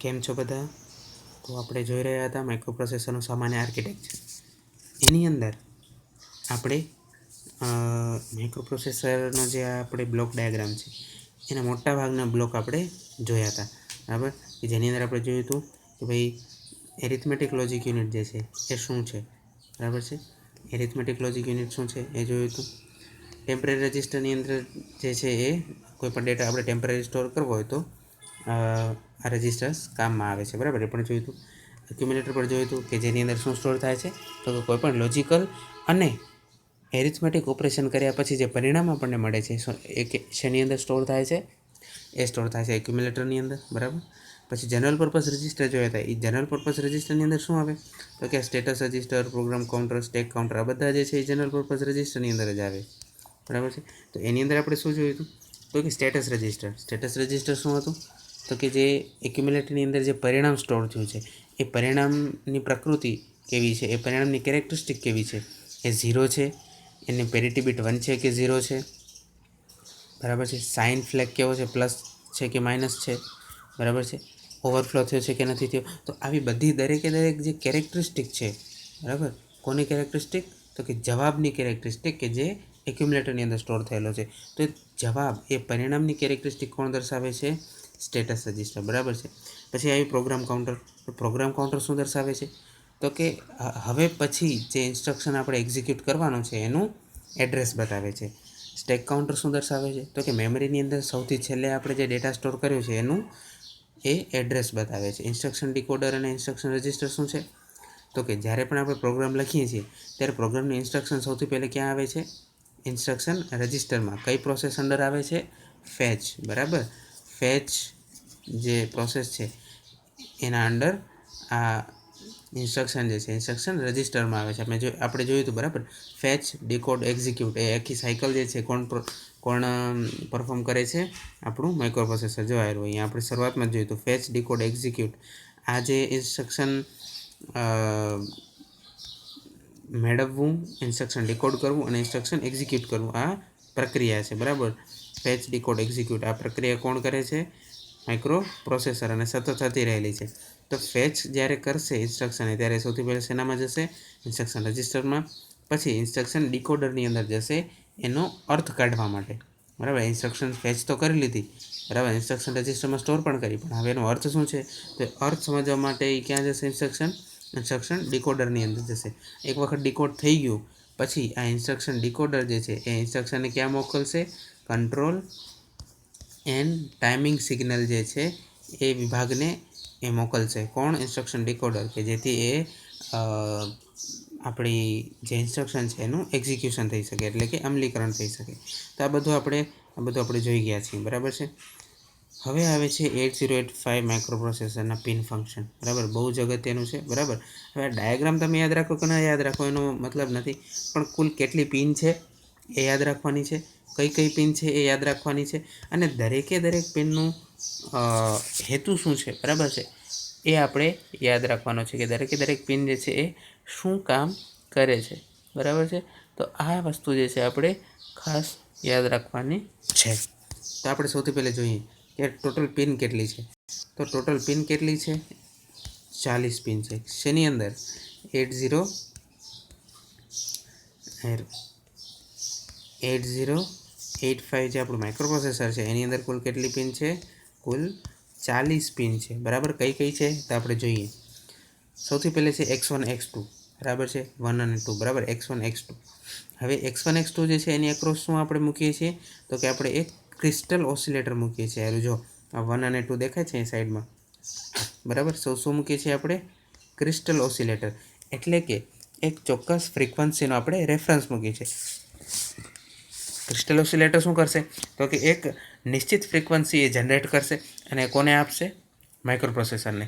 કેમ છો બધા? તો આપણે જોઈ રહ્યા હતા માઇક્રોપ્રોસેસરનું સામાન્ય આર્કિટેક્ચર. એની અંદર આપણે માઇક્રોપ્રોસેસરનો જે આપણે બ્લોક ડાયાગ્રામ છે એના મોટા ભાગના બ્લોક આપણે જોયા હતા, બરાબર. કે જેની અંદર આપણે જોયું હતું કે ભાઈ એરિથમેટિક લોજિક યુનિટ જે છે એ શું છે, બરાબર છે. એરિથમેટિક લોજિક યુનિટ શું છે એ જોયું હતું. ટેમ્પરરી રજિસ્ટરની અંદર જે છે એ કોઈ પણ ડેટા આપણે ટેમ્પરરી સ્ટોર કરવો હોય તો આ રજિસ્ટર્સ કામમાં આવે છે, બરાબર. એ પણ જોયું હતું. એક્યુમ્યુલેટર પર જોયું હતું કે જેની અંદર શું સ્ટોર થાય છે, તો કે કોઈ પણ લોજિકલ અને એરિથમેટિક ઓપરેશન કર્યા પછી જે પરિણામ આપણને મળે છે એ શેની અંદર સ્ટોર થાય છે, એ સ્ટોર થાય છે એક્યુમ્યુલેટરની અંદર, બરાબર. પછી જનરલ પર્પઝ રજિસ્ટર જોયા હતા. એ જનરલ પર્પઝ રજિસ્ટરની અંદર શું આવે, તો કે status register, program counter, stack counter, આ બધા જે છે એ જનરલ પર્પઝ રજિસ્ટરની અંદર જ આવે, બરાબર છે. તો એની અંદર આપણે શું જોયું હતું, તો કે સ્ટેટસ રજિસ્ટર. સ્ટેટસ રજિસ્ટર શું હતું, તો કે જે એક્યુમ્યુલેટરની અંદર જે પરિણામ સ્ટોર થયું છે એ પરિણામની પ્રકૃતિ કેવી છે, એ પરિણામની કેરેક્ટરિસ્ટિક કેવી છે, એ 0 છે, એની પેરિટી બીટ 1 છે કે 0 છે, બરાબર છે. સાઇન ફ્લેગ કેવો છે, પ્લસ છે કે માઇનસ છે, બરાબર છે. ઓવરફ્લો થયો છે કે નથી થયો. તો આવી બધી દરેકે દરેક જે કેરેક્ટરિસ્ટિક છે, બરાબર. કોની કેરેક્ટરિસ્ટિક, તો કે જવાબની કેરેક્ટરિસ્ટિક કે જે એક્યુમ્યુલેટરની અંદર સ્ટોર થયેલો છે. તો જવાબ એ પરિણામની કેરેક્ટરિસ્ટિક કોણ દર્શાવે છે, સ્ટેટસ રજિસ્ટર, બરાબર છે. પછી આવી પ્રોગ્રામ કાઉન્ટર. પ્રોગ્રામ કાઉન્ટર શું દર્શાવે છે, તો કે હવે પછી જે ઇન્સ્ટ્રક્શન આપણે એક્ઝિક્યુટ કરવાનો છે એનું એડ્રેસ બતાવે છે. સ્ટેક કાઉન્ટર શું દર્શાવે છે, તો કે મેમરીની અંદર સૌથી છેલ્લે આપણે જે ડેટા સ્ટોર કર્યો છે એનું એ એડ્રેસ બતાવે છે. ઇન્સ્ટ્રક્શન ડીકોડર અને ઇન્સ્ટ્રક્શન રજિસ્ટર શું છે, તો કે જ્યારે પણ આપણે પ્રોગ્રામ લખીએ છીએ ત્યારે પ્રોગ્રામની ઇન્સ્ટ્રક્શન સૌથી પહેલે ક્યાં આવે છે, ઇન્સ્ટ્રક્શન રજિસ્ટરમાં. કઈ પ્રોસેસ અંડર આવે છે, ફેચ, બરાબર. ફેચ જે પ્રોસેસ છે એના અંડર આ ઇન્સ્ટ્રક્શન જે છે ઇન્સ્ટ્રક્શન રજિસ્ટરમાં આવે છે. આપણે જોયું હતું, બરાબર. ફેચ, ડીકોડ, એક્ઝિક્યુટ એ આખી સાયકલ જે છે કોણ પરફોર્મ કરે છે, આપણું માઇક્રોપ્રોસેસર. જો આવ્યું અહીંયા આપણે શરૂઆતમાં જ જોયું હતું, ફેચ, ડીકોડ, એક્ઝિક્યુટ. આ જે ઇન્સ્ટ્રક્શન મેળવવું, ઇન્સ્ટ્રક્શન ડીકોડ કરવું અને ઇન્સ્ટ્રક્શન એક્ઝિક્યુટ કરવું, આ પ્રક્રિયા છે, બરાબર. ફેચ, ડીકોડ, એક્ઝિક્યુટ આ પ્રક્રિયા કોણ કરે છે, માઇક્રો પ્રોસેસર, અને સતત થતી રહેલી છે. તો ફેચ જ્યારે કરશે ઇન્સ્ટ્રક્શન ત્યારે સૌથી પહેલાં શેનામાં જશે, ઇન્સ્ટ્રક્શન રજિસ્ટરમાં. પછી ઇન્સ્ટ્રક્શન ડીકોડરની અંદર જશે એનો અર્થ કાઢવા માટે, બરાબર. ઇન્સ્ટ્રક્શન ફેચ તો કરી લીધી, બરાબર. ઇન્સ્ટ્રક્શન રજિસ્ટરમાં સ્ટોર પણ કરી, પણ હવે એનો અર્થ શું છે, તો અર્થ સમજવા માટે એ ક્યાં જશે, ઇન્સ્ટ્રક્શન ડીકોડરની અંદર જશે. એક વખત ડીકોડ થઈ ગયું પછી આ ઇન્સ્ટ્રક્શન ડીકોડર જે છે એ ઇન્સ્ટ્રક્શનને ક્યાં મોકલશે, કંટ્રોલ એન્ડ ટાઈમિંગ સિગ્નલ જે છે એ વિભાગને એ મોકલશે. કોણ, ઇન્સ્ટ્રક્શન ડીકોડર, કે જેથી એ આપણી જે ઇન્સ્ટ્રક્શન છે એનું એક્ઝિક્યુશન થઈ શકે, એટલે કે અમલીકરણ થઈ શકે. તો આ બધું આપણે જોઈ ગયા છીએ, બરાબર છે. હવે આવે છે 8085 માઇક્રોપ્રોસેસરના પિન ફંક્શન, બરાબર. બહુ જ અગત્યનું છે, બરાબર. હવે આ ડાયાગ્રામ તમે યાદ રાખો કે ના યાદ રાખો એનો મતલબ નથી, પણ કુલ કેટલી પિન છે એ યાદ રાખવાની છે, કઈ કઈ પિન છે એ યાદ રાખવાની છે, અને દરેકે દરેક પિનનું હેતુ શું છે, બરાબર છે, એ આપણે યાદ રાખવાનો છે કે દરેકે દરેક પિન જે છે એ શું કામ કરે છે, બરાબર છે. તો આ વસ્તુ જે છે આપણે ખાસ યાદ રાખવાની છે. તો આપણે સૌથી પહેલાં જોઈએ કે ટોટલ પિન કેટલી છે. તો ટોટલ પિન કેટલી છે, 40 પિન છે. શેની અંદર, 8085 જે આપણું માઇક્રોપ્રોસેસર છે એની અંદર કુલ કેટલી પિન છે, કુલ 40 પિન છે, બરાબર. કઈ કઈ છે તો આપણે જોઈએ. સૌથી પહેલે છે X1 X2, બરાબર છે, 1 અને 2, બરાબર. X1 X2. હવે X1 X2 જે છે એની એક્રોસ શું આપણે મૂકીએ છીએ, તો કે આપણે એક ક્રિસ્ટલ ઓસિલેટર મૂકીએ છીએ. જો આ 1 અને 2 દેખાય છે એ સાઈડમાં, બરાબર. શું મૂકીએ છીએ આપણે, ક્રિસ્ટલ ઓસિલેટર, એટલે કે એક ચોક્કસ ફ્રીક્વન્સીનો આપણે રેફરન્સ મૂકીએ છીએ. ક્રિસ્ટલ ઓસિલેટર શું કરશે, તો કે એક નિશ્ચિત ફ્રીક્વન્સી એ જનરેટ કરશે અને કોને આપશે, માઇક્રોપ્રોસેસરને.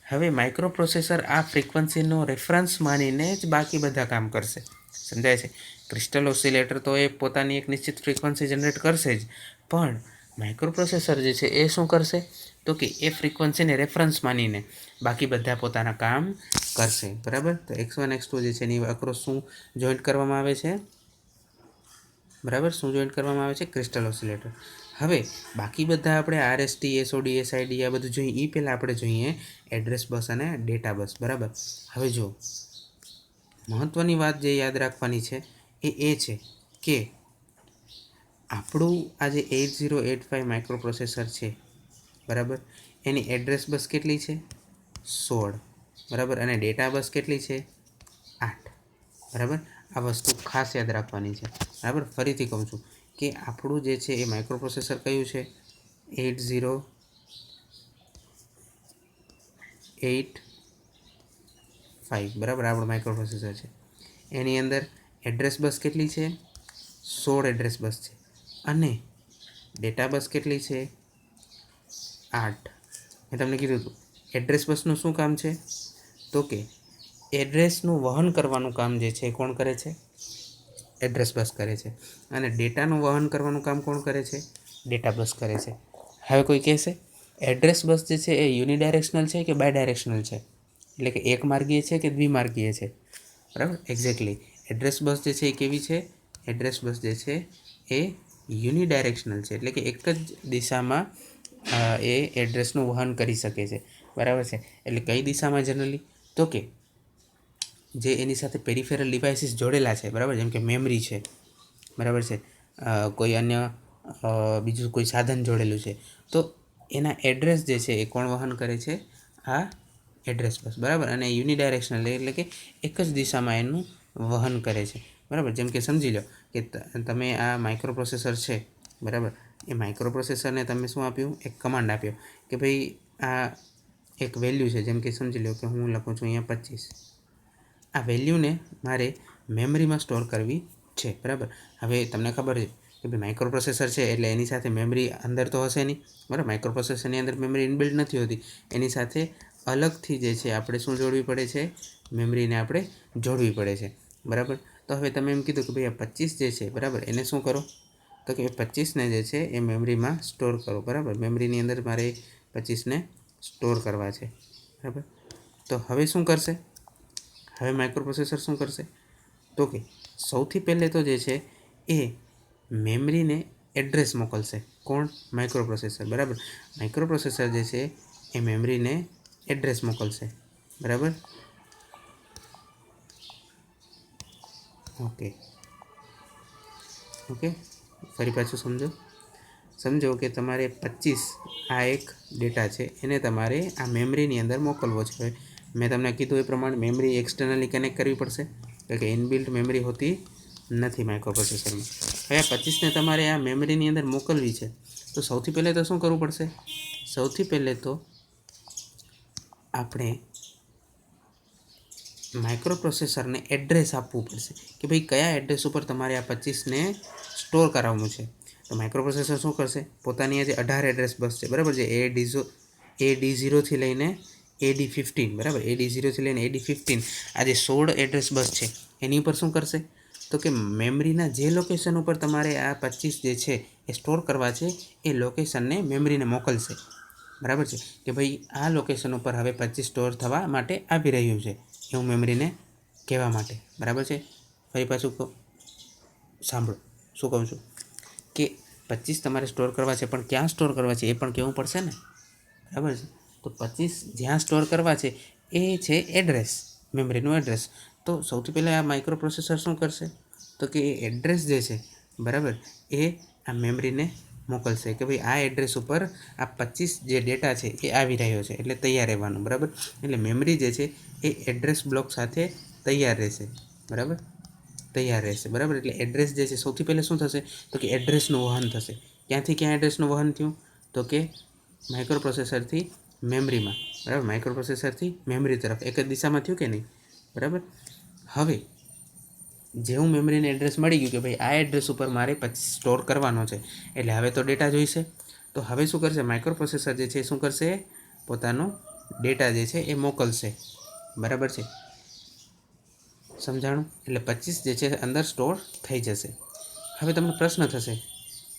હવે માઇક્રોપ્રોસેસર આ ફ્રીક્વન્સીનો રેફરન્સ માનીને જ બાકી બધા કામ કરશે, સમજાય છે. ક્રિસ્ટલ ઓસિલેટર તો એ પોતાની એક નિશ્ચિત ફ્રીક્વન્સી જનરેટ કરશે જ, પણ માઇક્રોપ્રોસેસર જે છે એ શું કરશે, તો કે એ ફ્રીક્વન્સીને રેફરન્સ માનીને બાકી બધા પોતાના કામ કરશે, બરાબર. તો X1 X2 જે છે એની અક્રોસ શું જોઈન્ટ કરવામાં આવે છે, બરાબર. શું જોઈન્ટ કરવામાં આવે છે, ક્રિસ્ટલ ઓસિલેટર. હવે બાકી બધા આપણે આરએસટી એસઓડી એસઆઈડી આ બધું જોઈએ એ પહેલાં આપણે જોઈએ એડ્રેસ બસ અને ડેટા બસ. બરાબર. હવે જો મહત્ત્વની વાત જે યાદ રાખવાની છે એ છે કે આપણું આ જે 8085 માઇક્રો પ્રોસેસર છે, બરાબર, એની એડ્રેસ બસ કેટલી છે? 16. બરાબર. અને ડેટા બસ કેટલી છે? 8. બરાબર. આ વસ્તુ ખાસ યાદ રાખવાની છે. બરાબર. ફરીથી કહું છું કે આપણું જે છે એ માઇક્રો પ્રોસેસર કયું છે? 8085. બરાબર. આપણું માઇક્રો પ્રોસેસર છે. એની અંદર એડ્રેસ બસ કેટલી છે? 16 એડ્રેસ બસ છે. અને ડેટા બસ કેટલી છે? 8. મેં તમને કીધું હતું એડ્રેસ બસનું શું કામ છે? તો કે એડ્રેસનું વહન કરવાનું કામ જે છે એ કોણ કરે છે? એડ્રેસ બસ કરે છે. અને ડેટાનું વહન કરવાનું કામ કોણ કરે છે? ડેટા બસ કરે છે. હવે કોઈ કહેશે એડ્રેસ બસ જે છે એ યુનિડાયરેક્શનલ છે કે બાય ડાયરેક્શનલ છે, એટલે કે એક માર્ગીય છે કે દ્વિમાર્ગીય છે? બરાબર. એક્ઝેક્ટલી. એડ્રેસ બસ જે છે એ કેવી છે? એડ્રેસ બસ જે છે એ યુનિડાયરેક્શનલ છે, એટલે કે એક જ દિશામાં એ એડ્રેસનું વહન કરી શકે છે. બરાબર છે. એટલે કઈ દિશામાં જનરલી? તો કે જે એની સાથે પેરિફેરલ ડિવાઇસીસ જોડેલા છે, બરાબર, જેમ કે મેમરી છે, બરાબર છે, કોઈ અન્ય બીજું કોઈ સાધન જોડેલું છે, તો એના એડ્રેસ જે છે એ કોણ વહન કરે છે? આ એડ્રેસ બસ. બરાબર. અને યુનિડાયરેક્શનલ એટલે કે એક જ દિશામાં એનું વહન કરે છે. બરાબર. જેમ કે સમજી લો કે તમે આ માઇક્રો પ્રોસેસર છે, બરાબર, એ માઇક્રો પ્રોસેસરને તમે શું આપ્યું? એક કમાન્ડ આપ્યો કે ભાઈ આ એક વેલ્યુ છે, જેમ કે સમજી લો કે હું લખું છું અહીંયા 25. આ વેલ્યુને મારે મેમરીમાં સ્ટોર કરવી છે. બરાબર. હવે તમને ખબર છે કે ભાઈ માઇક્રો પ્રોસેસર છે એટલે એની સાથે મેમરી અંદર તો હશે નહીં. બરાબર. માઇક્રો પ્રોસેસરની અંદર મેમરી ઇનબિલ્ટ નથી હોતી. એની સાથે અલગથી જે છે આપણે શું જોડવી પડે છે? મેમરીને આપણે જોડવી પડે છે. બરાબર. તો હવે તમે એમ કીધું કે ભાઈ આ 25 જે છે, બરાબર, એને શું કરો? તો કે 25ને જે છે એ મેમરીમાં સ્ટોર કરો. બરાબર. મેમરીની અંદર મારે 25ને સ્ટોર કરવા છે. બરાબર. તો હવે શું કરશે? હવે માઇક્રો પ્રોસેસર શું કરશે? તો કે સૌથી પહેલે તો જે છે એ મેમરીને એડ્રેસ મોકલશે. કોણ? Micro processor. બરાબર. માઇક્રો પ્રોસેસર જે છે એ મેમરીને એડ્રેસ મોકલશે. બરાબર. ઓકે. ફરી પાછું સમજો કે તમારે 25 આ એક ડેટા છે એને તમારે આ મેમરીની અંદર મોકલવો છે. મેં તમને કીધું એ પ્રમાણે મેમરી એક્સટર્નલી કનેક્ટ કરવી પડશે, એટલે કે ઇનબિલ્ટ મેમરી હોતી નથી માઇક્રો પ્રોસેસરમાં. હવે આ 25ને તમારે આ મેમરીની અંદર મોકલવી છે, તો સૌથી પહેલાં તો શું કરવું પડશે? સૌથી પહેલે તો આપણે માઇક્રો પ્રોસેસરને એડ્રેસ આપવું પડશે કે ભાઈ કયા એડ્રેસ ઉપર તમારે આ 25ને સ્ટોર કરાવવું છે. તો માઇક્રો પ્રોસેસર શું કરશે? પોતાની જે 18 એડ્રેસ બસ છે, બરાબર, જે AD0થી લઈને AD15, બરાબર, AD0થી લઈને AD15 આ જે 16 એડ્રેસ બસ છે એની ઉપર શું કરશે? તો કે મેમરીના જે લોકેશન ઉપર તમારે આ 25 જે છે એ સ્ટોર કરવા છે એ લોકેશનને મેમરીને મોકલશે. બરાબર છે કે ભાઈ આ લોકેશન ઉપર હવે 25 સ્ટોર થવા માટે આવી રહ્યું છે એવું મેમરીને કહેવા માટે. બરાબર છે. ફરી પાછું સાંભળો શું કહું છું કે 25 તમારે સ્ટોર કરવા છે, પણ ક્યાં સ્ટોર કરવા છે એ પણ કહેવું પડશે ને. બરાબર છે. તો 25 જ્યાં સ્ટોર કરવા છે એ છે એડ્રેસ, મેમરીનું એડ્રેસ. તો સૌથી પહેલાં આ માઇક્રો પ્રોસેસર શું કરશે? તો કે એ એડ્રેસ જે છે, બરાબર, એ આ મેમરીને મોકલશે કે ભાઈ આ એડ્રેસ ઉપર આ 25 જે ડેટા છે એ આવી રહ્યો છે, એટલે તૈયાર રહેવાનું. બરાબર. એટલે મેમરી જે છે એ એડ્રેસ બ્લોક સાથે તૈયાર રહેશે. બરાબર. તૈયાર રહેશે. બરાબર. એટલે એડ્રેસ જે છે સૌથી પહેલાં શું થશે? તો કે એડ્રેસનું વહન થશે. ક્યાંથી ક્યાં એડ્રેસનું વહન થયું? તો કે માઇક્રો પ્રોસેસરથી મેમરીમાં. બરાબર. માઇક્રો પ્રોસેસરથી મેમરી તરફ એક જ દિશામાં થયું કે નહીં? બરાબર. હવે જેવું મેમરીને એડ્રેસ મળી ગયું કે ભાઈ આ એડ્રેસ ઉપર મારે 25 સ્ટોર કરવાનો છે, એટલે હવે તો ડેટા જોઈશે. તો હવે શું કરશે? માઇક્રો પ્રોસેસર જે છે શું કરશે? પોતાનો ડેટા જે છે એ મોકલશે. બરાબર છે. સમજાણું? એટલે 25 જે છે અંદર સ્ટોર થઈ જશે. હવે તમને પ્રશ્ન થશે,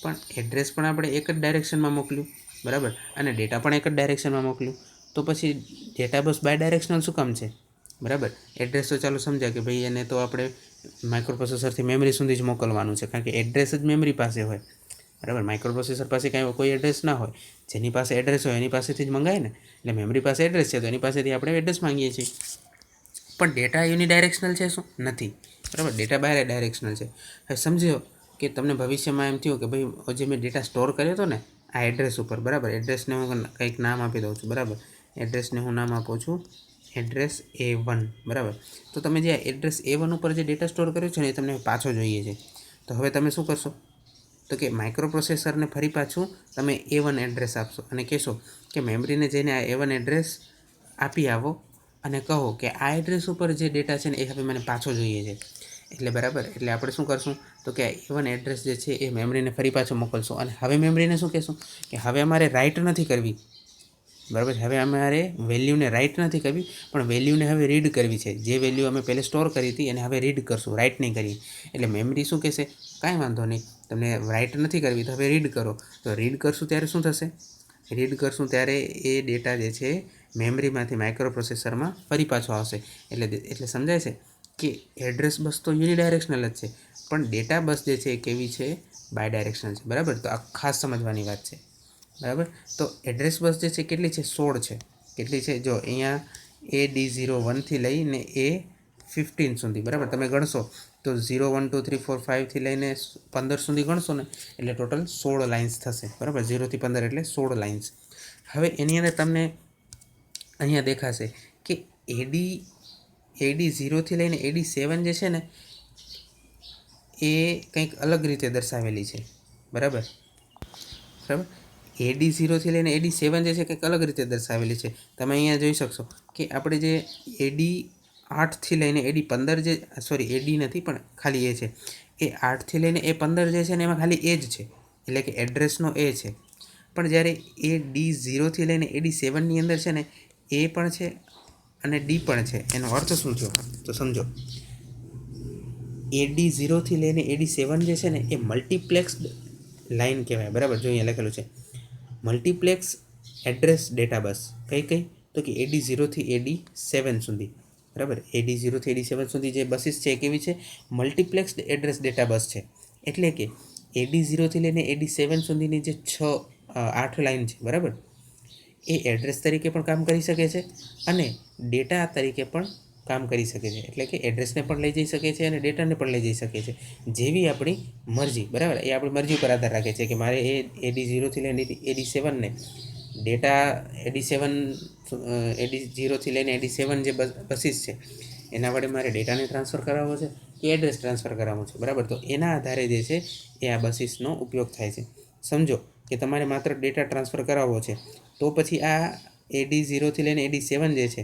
પણ એડ્રેસ પણ આપણે એક જ ડાયરેક્શનમાં મોકલ્યું, બરાબર, અને ડેટા પણ એક જ ડાયરેક્શનમાં મોકલ્યું, તો પછી ડેટા બસ બાય ડાયરેક્શનલ શું કામ છે? બરાબર. એડ્રેસ તો ચાલો સમજ્યા કે ભાઈ એને તો આપણે માઇક્રો પ્રોસેસરથી મેમરી સુધી જ મોકલવાનું છે, કારણ કે એડ્રેસ જ મેમરી પાસે હોય. બરાબર. માઇક્રોપ્રોસેસર પાસે કાંઈ કોઈ એડ્રેસ ના હોય, જેની પાસે એડ્રેસ હોય એની પાસેથી જ મંગાય ને. એટલે મેમરી પાસે એડ્રેસ છે તો એની પાસેથી આપણે એડ્રેસ માંગીએ છીએ. પણ ડેટા યુનિડાયરેક્શનલ છે શું? નથી. બરાબર. ડેટા બાય ડાયરેક્શનલ છે. હવે સમજો કે તમને ભવિષ્યમાં એમ થયું કે ભાઈ જે મેં ડેટા સ્ટોર કર્યો હતો ને આ એડ્રેસ ઉપર, બરાબર. એડ્રેસને હું કંઈક નામ આપી દઉં છું, બરાબર. એડ્રેસને હું નામ આપું છું એડ્રેસ A1, બરાબર. તો તમે જે એડ્રેસ A1 ઉપર જે ડેટા સ્ટોર કર્યો છે ને એ તમને પાછો જોઈએ છે. તો હવે તમે શું કરશો? તો કે માઇક્રોપ્રોસેસરને ફરી પાછું તમે A1 એડ્રેસ આપશો અને કહેશો કે મેમરીને જઈને આ A1 એડ્રેસ આપી આવો અને કહો કે આ એડ્રેસ ઉપર જે ડેટા છે ને એ હવે મને પાછો જોઈએ છે. એટલે બરાબર. એટલે આપણે શું કરશું તો કે આ A1 એડ્રેસ જે છે એ મેમરીને ફરી પાછું મોકલશું અને હવે મેમરીને શું કહેશું કે હવે અમારે રાઇટ નથી કરવી, બરાબર. હવે અમારે વેલ્યુને રાઇટ નથી કરવી પણ વેલ્યુને હવે રીડ કરવી છે. જે વેલ્યુ અમે પહેલે સ્ટોર કરી હતી એને હવે રીડ કરશું, રાઇટ નહીં કરીએ. એટલે મેમરી શું કહેશે, કાંઈ વાંધો નહીં, તમને રાઇટ નથી કરવી તો હવે રીડ કરો. તો રીડ કરશું ત્યારે શું થશે? રીડ કરશું ત્યારે એ ડેટા જે છે મેમરીમાંથી માઇક્રોપ્રોસેસરમાં ફરી પાછો આવશે. એટલે સમજાય છે કે એડ્રેસ બસ તો યુનિડાયરેક્શનલ જ છે પણ ડેટા બસ જે છે એ કેવી છે? બાય ડાયરેક્શનલ છે, બરાબર. તો આ ખાસ સમજવાની વાત છે, બરાબર. તો એડ્રેસ બસ જે છે કેટલી છે? 16 છે. કેટલી છે? જો અહીંયા AD01 લઈને A15 સુધી, બરાબર. તમે ગણશો તો 0 1 2 3 4 5 લઈને 15 સુધી ગણશો ને એટલે ટોટલ 16 લાઇન્સ થશે, બરાબર. 0 થી 15 એટલે 16 લાઇન્સ. હવે એની અંદર તમને અહીંયા દેખાશે કે AD0 લઈને AD7 જે છે ને એ કંઈક અલગ રીતે દર્શાવેલી છે, બરાબર. બરાબર. AD0 લઈને AD7 જે છે કંઈક અલગ રીતે દર્શાવેલી છે. તમે અહીંયા જોઈ શકશો કે આપણે જે AD8 લઈને AD15 જે AD નથી પણ ખાલી એ છે, એ 8 લઈને A15 જે છે ને એમાં ખાલી એ જ છે, એટલે કે એડ્રેસનો એ છે. પણ જ્યારે AD0 લઈને AD7ની અંદર છે ને એ પણ છે અને ડી પણ છે. એનો અર્થ શું થયો તો સમજો. AD0 લઈને AD7 જે છે ને એ મલ્ટીપ્લેક્સ્ડ લાઇન કહેવાય, બરાબર. જો અહીંયા લખેલું છે મલ્ટીપ્લેક્સ એડ્રેસ ડેટા બસ. કઈ તો કે AD0 થી AD7 સુધી, બરાબર. AD0 થી AD7 સુધી જે બસીસ છે એ કેવી છે? મલ્ટીપ્લેક્સ્ડ એડ્રેસ ડેટા બસ છે. એટલે કે AD0 લઈને AD7 સુધીની જે 8 લાઇન છે, બરાબર, એ એડ્રેસ તરીકે પણ કામ કરી શકે છે અને ડેટા તરીકે પણ કામ કરી શકે છે. એટલે કે એડ્રેસને પણ લઈ જઈ શકે છે અને ડેટાને પણ લઈ જઈ શકે છે, જેવી આપણી મરજી, બરાબર. એ આપણી મરજી ઉપર આધાર રાખે છે કે મારે એ AD0 લઈને AD7 ને ડેટા AD0 લઈને AD7 જે બસીસ છે એના વડે મારે ડેટાને ટ્રાન્સફર કરાવવો છે કે એડ્રેસ ટ્રાન્સફર કરાવવું છે, બરાબર. તો એના આધારે જે છે એ આ બસીસનો ઉપયોગ થાય છે. સમજો કે તમારે માત્ર ડેટા ટ્રાન્સફર કરાવવો છે તો પછી આ AD0 લઈને AD7 જે છે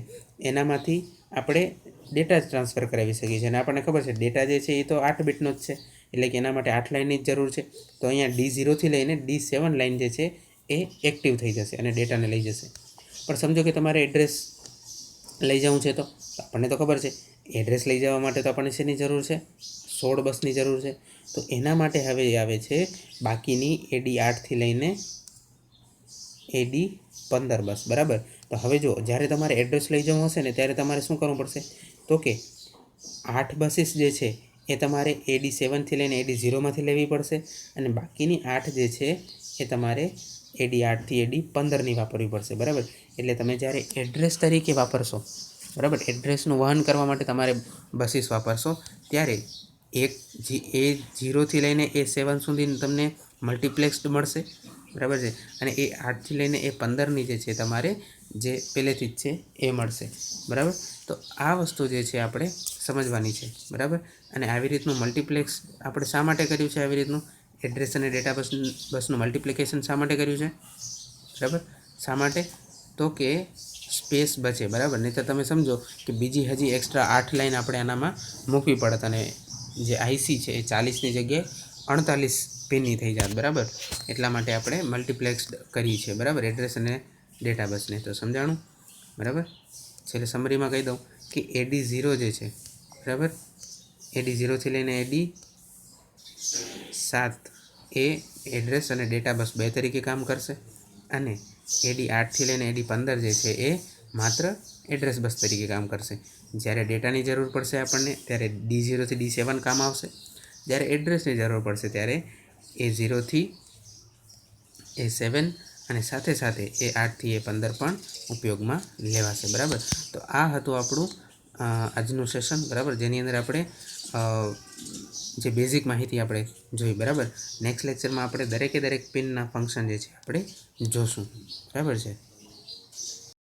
એનામાંથી આપણે ડેટા જ ટ્રાન્સફર કરાવી શકીએ છીએ અને આપણને ખબર છે ડેટા જે છે એ તો 8 બીટનો જ છે, એટલે કે એના માટે 8 લાઇનની જ જરૂર છે. તો અહીંયા D0 લઈને D7 લાઇન જે છે એ એક્ટિવ થઈ જશે અને ડેટાને લઈ જશે. પણ સમજો કે તમારે એડ્રેસ લઈ જવું છે તો આપણને તો ખબર છે એડ્રેસ લઈ જવા માટે તો આપણને શેની જરૂર છે? 16 બસની જરૂર છે. તો એના માટે હવે આવે છે બાકીની AD8 લઈને AD15 બસ, બરાબર. તો હવે જો જ્યારે તમારે એડ્રેસ લઈ જવું હશે ને ત્યારે તમારે શું કરવું પડશે તો કે 8 બસીસ જે છે એ તમારે AD7 લઈને AD0 લેવી પડશે અને બાકીની 8 જે છે એ તમારે AD8 થી AD15 વાપરવી પડશે, બરાબર. એટલે તમે જ્યારે એડ્રેસ તરીકે વાપરશો, બરાબર, એડ્રેસનું વહન કરવા માટે તમારે બસીસ વાપરશો ત્યારે A0 લઈને A7 સુધી તમને મલ્ટીપ્લેક્સ્ડ મળશે, બરાબર છે. અને A8 લઈને A15 જે છે તમારે જે પહેલેથી જ છે એ મળશે, બરાબર. તો આ વસ્તુ જે છે આપણે સમજવાની છે, બરાબર. અને આવી રીતનું મલ્ટીપ્લેક્સ આપણે શા માટે કર્યું છે? આવી રીતનું એડ્રેસ અને ડેટા બસનું મલ્ટિપ્લિકેશન શા માટે કર્યું છે? બરાબર. શા માટે? તો કે સ્પેસ બચે, બરાબર. નહીં તો તમે સમજો કે બીજી હજી એક્સ્ટ્રા 8 લાઇન આપણે આનામાં મૂકવી પડત અને જે IC છે એ 40ની જગ્યાએ 48 પિનની થઈ જાત, બરાબર. એટલા માટે આપણે મલ્ટીપ્લેક્સ્ડ કરી છે, બરાબર, એડ્રેસ અને ડેટા બસને. તો સમજાણું, બરાબર. છેલ્લે સમરીમાં કહી દઉં કે AD0 જે છે, બરાબર, AD0 લઈને AD7 એ એડ્રેસ અને ડેટા બસ 2 તરીકે કામ કરશે અને AD8 લઈને AD15 જે છે એ માત્ર એડ્રેસ બસ તરીકે કામ કરશે. જ્યારે ડેટાની જરૂર પડશે આપણને ત્યારે D0 થી D7 કામ આવશે. જ્યારે એડ્રેસની જરૂર પડશે ત્યારે A0 થી A7 અને સાથે સાથે A8 થી A15 પણ ઉપયોગમાં લેવાશે. બરાબર, તો આ હતું આપણું આજનું સેશન. બરાબર, જેની અંદર આપણે જે બેઝિક માહિતી આપણે જોઈ. બરાબર, નેક્સ્ટ લેક્ચરમાં આપણે દરેકે દરેક પિનના ફંક્શન જે છે આપણે જોશું. બરાબર છે.